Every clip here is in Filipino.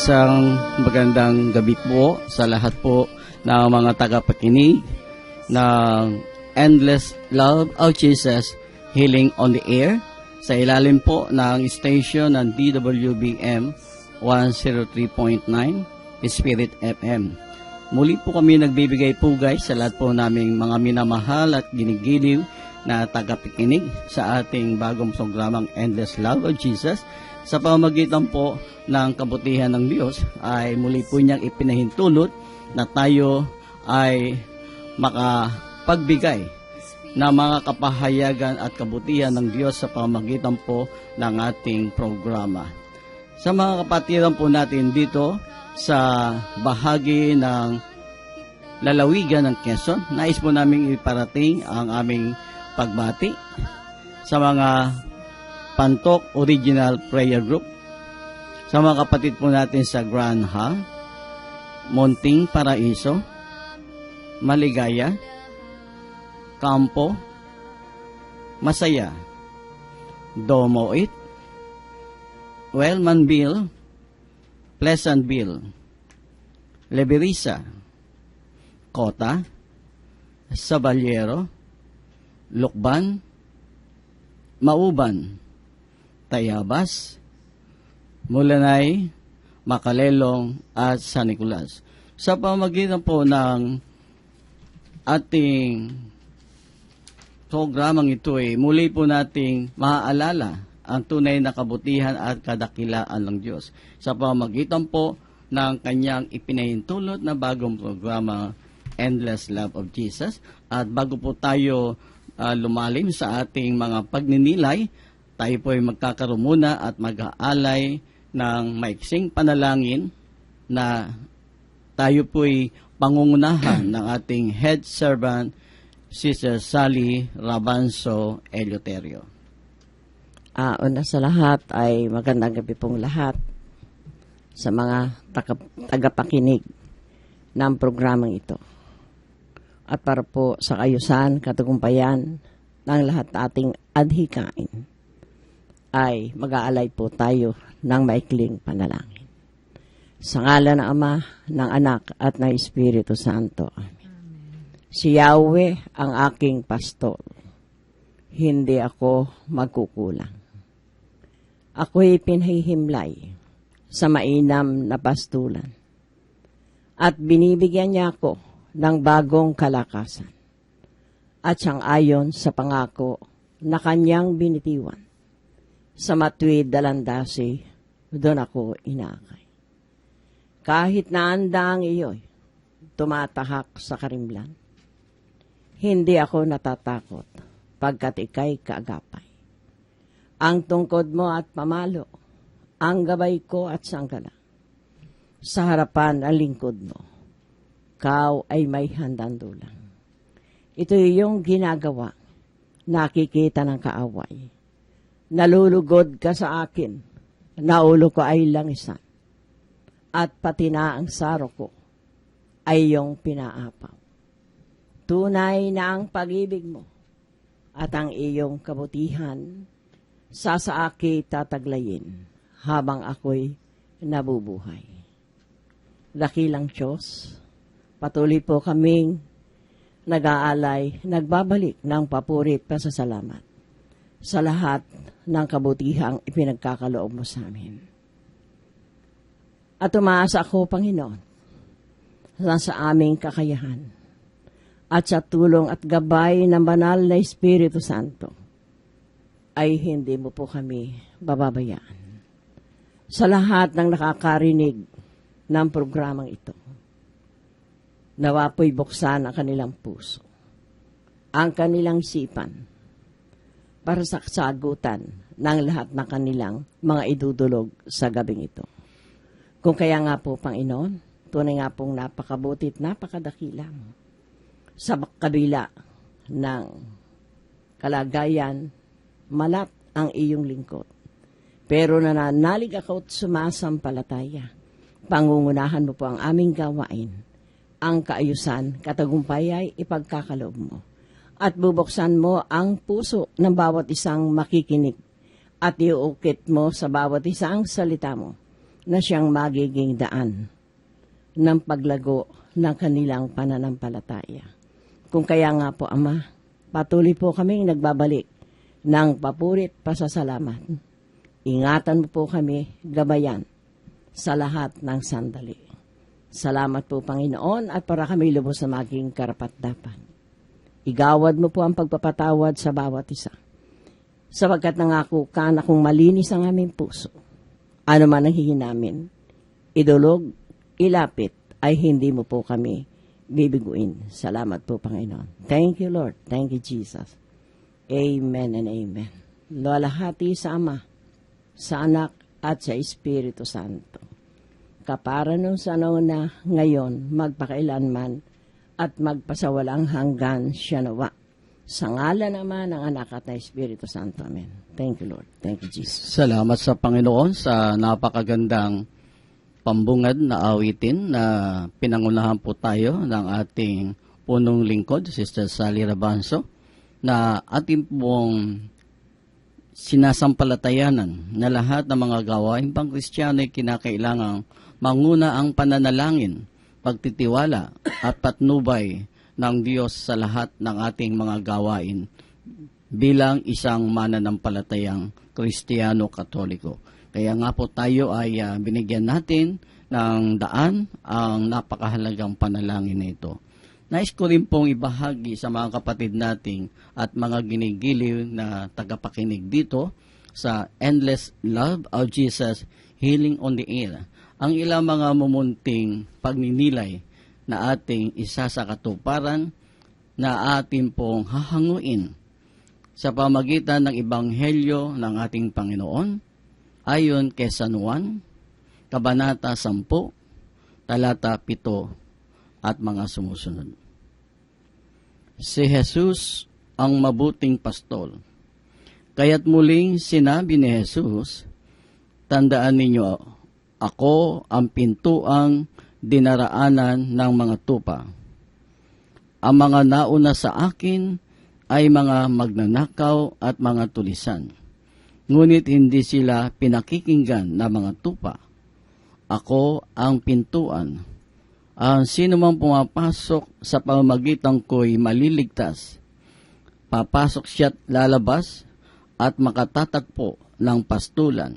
Isang magandang gabi po sa lahat po ng mga tagapakinig ng Endless Love of Jesus Healing on the Air sa ilalim po ng station ng DWBM 103.9 Spirit FM. Muli po kami nagbibigay pugay sa lahat po naming mga minamahal at ginigiliw na tagapakinig sa ating bagong programang Endless Love of Jesus. Sa pamamagitan po ng kabutihan ng Diyos ay muli po niyang ipinahintulot na tayo ay makapagbigay na mga kapahayagan at kabutihan ng Diyos sa pamamagitan po ng ating programa. Sa mga kapatiran po natin dito sa bahagi ng lalawigan ng Quezon, nais po namin iparating ang aming pagbati sa mga Pantok Original Prayer Group, sa mga kapatid po natin sa Grand Ha, Monting Paraiso, Maligaya, Campo, Masaya, Domoit, Wellmanville, Pleasantville, Leberisa, Kota, Sabaliero, Lukban, Mauban, Tayabas, Mulanay, Makalelong at San Nicolas. Sa pamamagitan po ng ating programang ito muli po nating maaalala ang tunay na kabutihan at kadakilaan ng Diyos sa pamamagitan po ng kanyang ipinahintulot na bagong programa Endless Love of Jesus. At bago po tayo lumalim sa ating mga pagninilay, tayo po ay magkakaroon muna at mag-aalay ng maiksing panalangin na tayo po ay pangungunahan ng ating head servant, Sister Sally Rabanzo Eleuterio. Una sa lahat ay magandang gabi pong lahat sa mga tagapakinig ng programang ito. At para po sa kayusan, katagumpayan ng lahat ating adhikain, ay mag-aalay po tayo ng maikling panalangin. Sa ngalan ng Ama, ng Anak, at ng Espiritu Santo. Amen. Si Yahweh ang aking pastor. Hindi ako magkukulang. Ako'y pinahihimlay sa mainam na pastulan. At binibigyan niya ako ng bagong kalakasan. At siyang ayon sa pangako na kanyang binitiwan. Sa matuwid dalandasi, doon ako inaakay. Kahit naanda ang iyo'y tumatahak sa karimlan, hindi ako natatakot pagkat ika'y kaagapay. Ang tungkod mo at pamalo, ang gabay ko at sanggala. Sa harapan ang lingkod mo, kau ay may handandulang. Ito yung ginagawa, nakikita ng kaaway. Nalulugod ka sa akin, naulo ko ay langisan, at pati na ang saro ko ay iyong pinaapaw. Tunay na ang pag-ibig mo at ang iyong kabutihan sa aki tataglayin habang ako'y nabubuhay. Dakilang Diyos, patuloy po kaming nag-aalay, nagbabalik ng papurit pasasalamat sa lahat ng kabutihang ipinagkakaloob mo sa amin. At umaasa ako, Panginoon, sa aming kakayahan at sa tulong at gabay ng banal na Espiritu Santo ay hindi mo po kami bababayaan. Sa lahat ng nakakarinig ng programang ito, nawa po'y buksan ang kanilang puso, ang kanilang sipan, para sa kasagutan ng lahat ng kanilang mga idudulog sa gabing ito. Kung kaya nga po, Panginoon, tunay nga pong napakabutit, napakadakila mo. Sa kabila ng kalagayan, malat ang iyong lingkod. Pero nananalig ako at sumasampalataya. Pangungunahan mo po ang aming gawain. Ang kaayusan, katagumpay ay ipagkakaloob mo. At bubuksan mo ang puso ng bawat isang makikinig at iuukit mo sa bawat isang salita mo na siyang magiging daan ng paglago ng kanilang pananampalataya. Kung kaya nga po, Ama, patuloy po kaming nagbabalik ng papurit pasasalamat. Ingatan mo po kami, gabayan, sa lahat ng sandali. Salamat po, Panginoon, at para kami lubos na maging karapat-dapat. Igawad mo po ang pagpapatawad sa bawat isa. Sapagkat nangako ka na kung malinis ang aming puso, ano man ang hihin namin, idulog, ilapit, ay hindi mo po kami bibiguin. Salamat po, Panginoon. Thank you, Lord. Thank you, Jesus. Amen and amen. Lalahati sa Ama, sa Anak, at sa Espiritu Santo. Kapara nung sa na ngayon, magpakailanman, at magpasawalang hanggan siya nawa. Sa ngalan naman ng Anak at ng Espiritu Santo. Amen. Thank you, Lord. Thank you, Jesus. Salamat sa Panginoon sa napakagandang pambungad na awitin na pinangunahan po tayo ng ating punong lingkod, Sister Sally Rabanzo, na ating pong sinasampalatayanan na lahat ng mga gawain pang Kristiyano ay kinakailangang manguna ang pananalangin, pagtitiwala at patnubay ng Diyos sa lahat ng ating mga gawain bilang isang mananampalatayang Kristiyano Katoliko. Kaya nga po tayo ay binigyan natin ng daan ang napakahalagang panalangin na ito. Nais ko rin pong ibahagi sa mga kapatid nating at mga ginigiliw na tagapakinig dito sa Endless Love of Jesus, Healing on the Air. Ang ilang mga mumunting pagninilay na ating isa sa katuparan na ating pong hahanguin sa pamagitan ng Ebanghelyo ng ating Panginoon ayon kay San Juan, Kabanata 10, Talata 7 at mga sumusunod. Si Jesus ang mabuting pastol. Kaya't muling sinabi ni Jesus, tandaan ninyo, ako ang pintuang dinaraanan ng mga tupa. Ang mga nauna sa akin ay mga magnanakaw at mga tulisan. Ngunit hindi sila pinakikinggan na mga tupa. Ako ang pintuan. Ang sino mang pumapasok sa pamamagitan ko'y maliligtas. Papasok siya't lalabas at makatatagpo ng pastulan.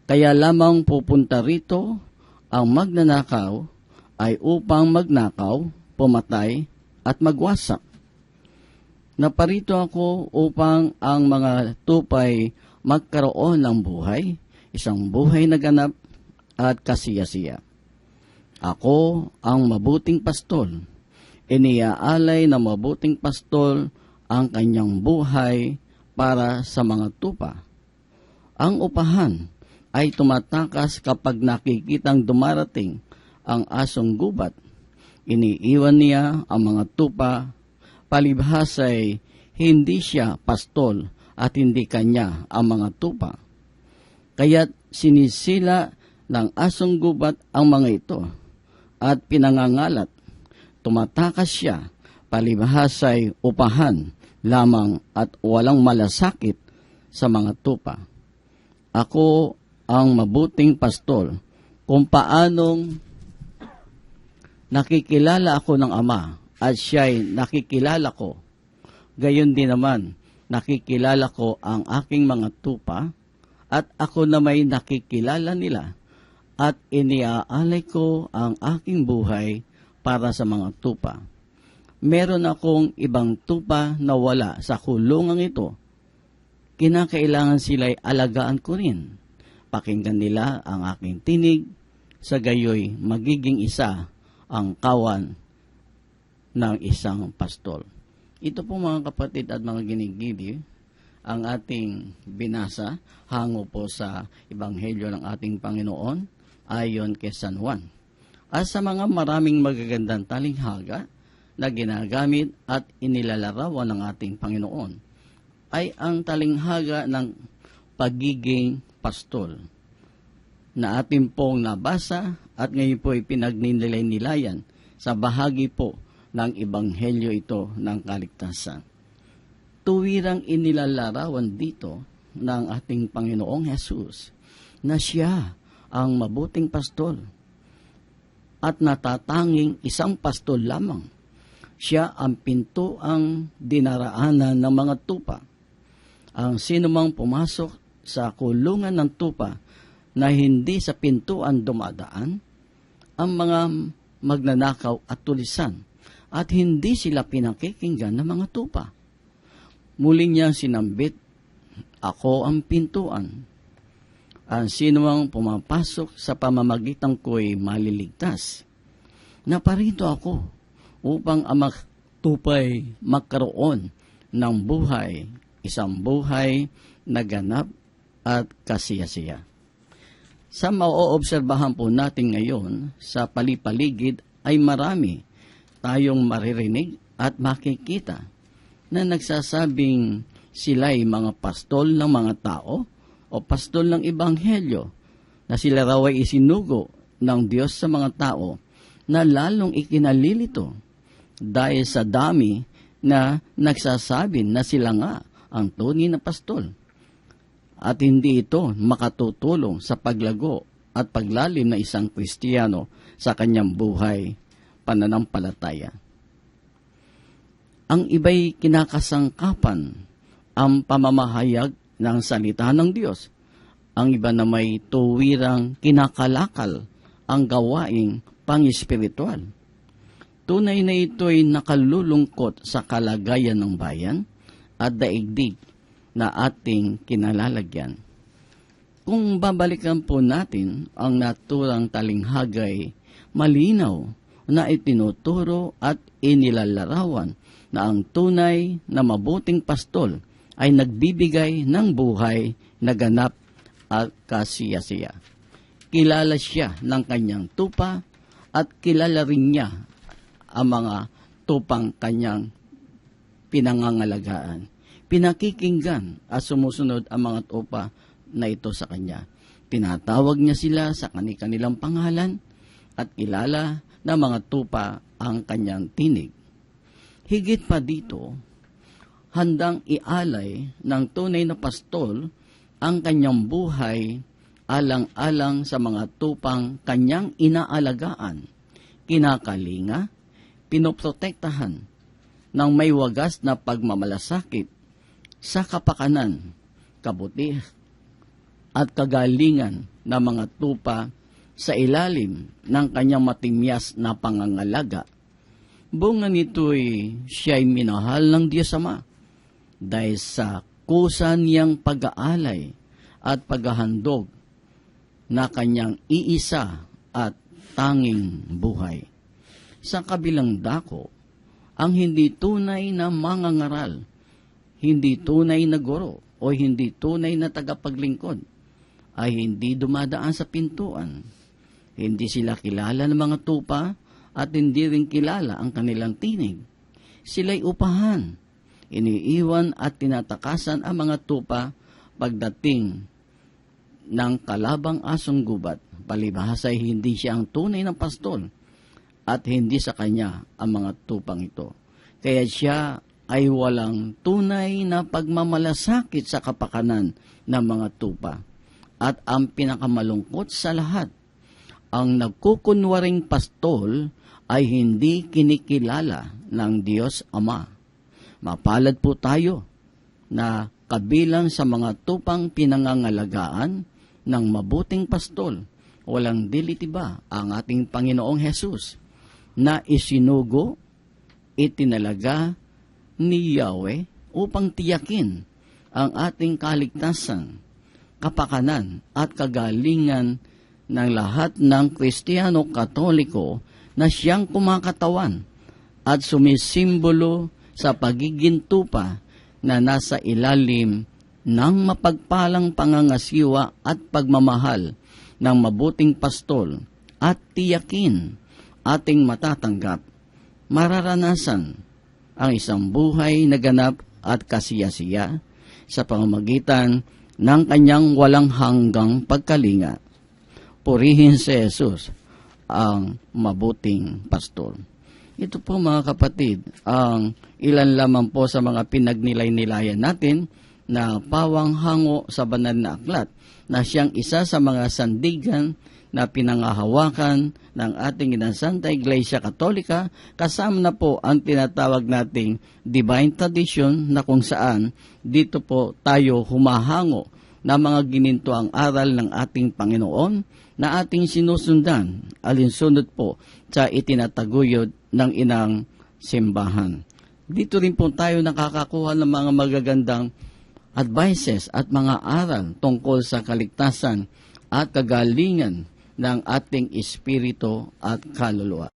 Kaya lamang pupunta rito ang magnanakaw ay upang magnakaw, pumatay at magwasak. Naparito ako upang ang mga tupay magkaroon ng buhay, isang buhay na ganap at kasiyasiya. Ako ang mabuting pastol. Iniaalay na mabuting pastol ang kanyang buhay para sa mga tupa. Ang upahan ay tumatakas kapag nakikitang dumarating ang asong gubat. Iniiwan niya ang mga tupa, palibhasay hindi siya pastol at hindi kanya ang mga tupa. Kaya't sinisila ng asong gubat ang mga ito at pinangangalat. Tumatakas siya, palibhasay upahan lamang at walang malasakit sa mga tupa. Ako ang mabuting pastol, kung paanong nakikilala ako ng Ama at siya'y nakikilala ko. Gayon din naman, nakikilala ko ang aking mga tupa at ako na may nakikilala nila at iniaalay ko ang aking buhay para sa mga tupa. Meron akong ibang tupa na wala sa kulungang ito. Kinakailangan sila'y alagaan ko rin. Pakinggan nila ang aking tinig, sa gayoy magiging isa ang kawan ng isang pastol. Ito po mga kapatid at mga ginigili, ang ating binasa hango po sa Ebanghelyo ng ating Panginoon ayon kay San Juan. At sa mga maraming magagandang talinghaga na ginagamit at inilalarawan ng ating Panginoon ay ang talinghaga ng pagiging pastol na ating pong nabasa at ngayon po ay pinagnilay-nilayan sa bahagi po ng Ebanghelyo ito ng kaligtasan. Tuwirang inilalarawan dito ng ating Panginoong Jesus na siya ang mabuting pastol at natatanging isang pastol lamang. Siya ang pintuang dinaraanan ng mga tupa. Ang sinumang pumasok sa kulungan ng tupa na hindi sa pintuan dumadaan, ang mga magnanakaw at tulisan, at hindi sila pinakikinggan ng mga tupa. Muli niyang sinambit, ako ang pintuan. Ang sinumang pumapasok sa pamamagitan ko'y maliligtas. Naparito ako upang ang tupay magkaroon ng buhay, isang buhay na ganap at kasiyasiya. Sa mauobserbahan po natin ngayon sa palipaligid ay marami tayong maririnig at makikita na nagsasabing sila'y mga pastol ng mga tao o pastol ng ebanghelyo, na sila raw ay isinugo ng Diyos sa mga tao na lalong ikinalilito dahil sa dami na nagsasabi na sila nga ang tunay na pastol. At hindi ito makatutulong sa paglago at paglalim na isang Kristiyano sa kanyang buhay pananampalataya. Ang iba'y kinakasangkapan ang pamamahayag ng salita ng Diyos. Ang iba na may tuwirang kinakalakal ang gawaing pang-espiritual. Tunay na ito'y nakalulungkot sa kalagayan ng bayan at daigdig na ating kinalalagyan. Kung babalikan po natin ang naturang talinghagay, malinaw na itinuturo at inilalarawan na ang tunay na mabuting pastol ay nagbibigay ng buhay na ganap at kasiyasiya. Kilala siya ng kanyang tupa at kilala rin niya ang mga tupang kanyang pinangangalagaan. Pinakikinggan at sumusunod ang mga tupa na ito sa kanya. Tinatawag niya sila sa kanilang pangalan at kilala ng mga tupa ang kanyang tinig. Higit pa dito, handang ialay ng tunay na pastol ang kanyang buhay alang-alang sa mga tupang kanyang inaalagaan, kinakalinga, pinoprotektahan ng may wagas na pagmamalasakit sa kapakanan, kabuti at kagalingan ng mga tupa sa ilalim ng kanyang matimyas na pangangalaga. Bunga nito'y siya'y minahal ng Diyos Ama dahil sa kusa niyang pag-aalay at paghahandog na kanyang iisa at tanging buhay. Sa kabilang dako, ang hindi tunay na mangangaral, hindi tunay na guro o hindi tunay na tagapaglingkod ay hindi dumadaan sa pintuan. Hindi sila kilala ng mga tupa at hindi rin kilala ang kanilang tinig. Sila'y upahan, iniiwan at tinatakasan ang mga tupa pagdating ng kalabang asong gubat. Palibhasa ay hindi siya ang tunay na pastol at hindi sa kanya ang mga tupang ito. Kaya siya ay walang tunay na pagmamalasakit sa kapakanan ng mga tupa. At ang pinakamalungkot sa lahat, ang nagkukunwaring pastol ay hindi kinikilala ng Diyos Ama. Mapalad po tayo na kabilang sa mga tupang pinangangalagaan ng mabuting pastol. Walang dilitiba ang ating Panginoong Hesus na isinugo, itinalaga ni Yahweh upang tiyakin ang ating kaligtasan, kapakanan at kagalingan ng lahat ng Kristiyano Katoliko na siyang kumakatawan at sumisimbolo sa pagiging tupa na nasa ilalim ng mapagpalang pangangasiwa at pagmamahal ng mabuting pastol at tiyakin ating matatanggap, mararanasan ang isang buhay na ganap at kasiyasiya sa pamamagitan ng kanyang walang hanggang pagkalinga. Purihin si Jesus, ang mabuting pastol. Ito po mga kapatid, ang ilan lamang po sa mga pinagnilay-nilayan natin na pawang hango sa banal na aklat na siyang isa sa mga sandigan na pinangahawakan ng ating Santa Iglesia Katolika, kasama na po ang tinatawag nating divine tradition na kung saan dito po tayo humahango na mga ginintuang aral ng ating Panginoon na ating sinusundan alinsunod po sa itinataguyod ng inang simbahan. Dito rin po tayo nakakakuha ng mga magagandang advices at mga aral tungkol sa kaligtasan at kagalingan ng ating espiritu at kaluluwa.